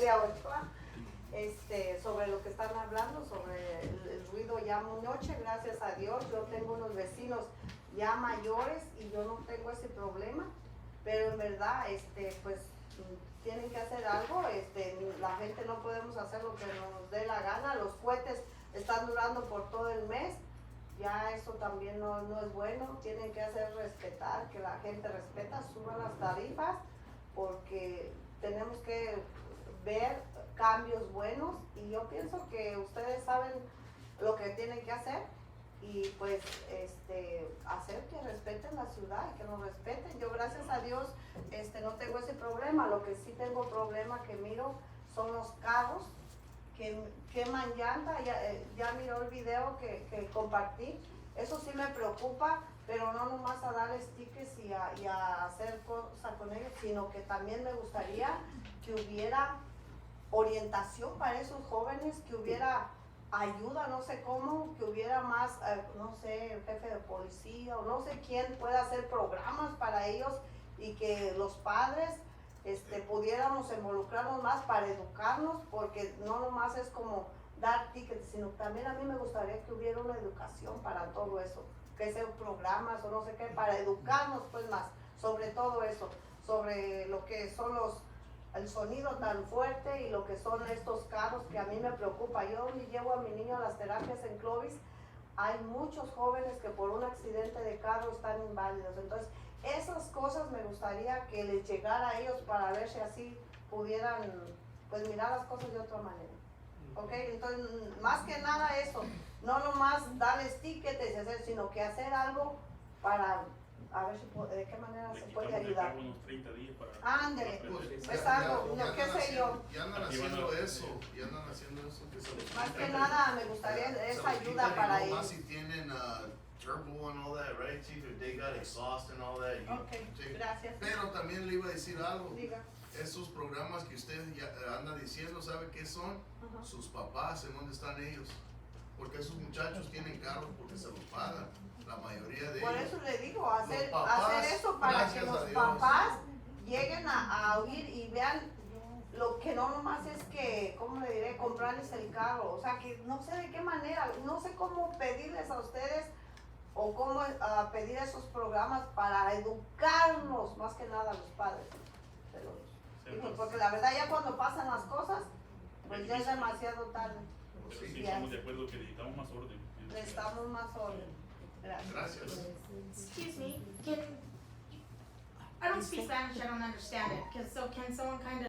media 8, sobre lo que están hablando, sobre el ruido ya muy noche, gracias a Dios, yo tengo unos vecinos ya mayores y yo no tengo ese problema, pero en verdad, pues, tienen que hacer algo, la gente no podemos hacer lo que nos dé la gana, los cohetes están durando por todo el mes, ya eso también no es bueno, tienen que hacer respetar, que la gente respeta, suban las tarifas, porque tenemos que ver cambios buenos y yo pienso que ustedes saben lo que tienen que hacer y pues hacer que respeten la ciudad y que nos respeten. Yo gracias a Dios no tengo ese problema, lo que sí tengo problema que miro son los carros que queman llanta, ya miró el video que compartí, eso sí me preocupa, pero no nomás a darles tickets y a hacer cosas con ellos, sino que también me gustaría que hubiera orientación para esos jóvenes, que hubiera ayuda, no sé cómo, que hubiera más, no sé, el jefe de policía o no sé quién pueda hacer programas para ellos y que los padres pudiéramos involucrarnos más para educarnos, porque no nomás es como dar tickets, sino también a mí me gustaría que hubiera una educación para todo eso, que sean programas o no sé qué, para educarnos pues más sobre todo eso, sobre lo que son el sonido tan fuerte y lo que son estos carros que a mí me preocupa. Yo llevo a mi niño a las terapias en Clovis, hay muchos jóvenes que por un accidente de carro están inválidos, entonces esas cosas me gustaría que les llegara a ellos para ver si así pudieran pues mirar las cosas de otra manera. Ok, entonces más que nada eso, no nomás darles tickets y hacer, sino que hacer algo para a ver si de qué manera se puede ayudar. Unos 30 días para Ándale, pues, pues algo, no, qué sé yo. Ya andan haciendo eso, que se los Más que quitan. nada me gustaría Se esa los ayuda quitan y para no ellos. más si tienen turbo and all that, right? See, if they got exhaust and all that. Ok, gracias. Pero también le iba a decir algo. Diga. Esos programas que usted ya anda diciendo, ¿sabe qué son? Ajá. Sus papás, ¿en dónde están ellos? Porque esos muchachos tienen carros porque se los pagan, la mayoría de Por ellos. eso le digo, hacer papás, eso para que gracias los a Dios. papás lleguen a oír y vean lo que no nomás es que, ¿cómo le diré? Comprarles el carro. O sea, que no sé de qué manera, no sé cómo pedirles a ustedes o cómo pedir esos programas para educarnos, más que nada a los padres de los hijos. Porque la verdad ya cuando pasan las cosas, pues ya es demasiado tarde. Pero sí, Ya. estamos de acuerdo que necesitamos más orden. Necesitamos más orden. Gracias. Gracias. Excuse me, I don't speak Spanish, I don't understand it. Can someone kind of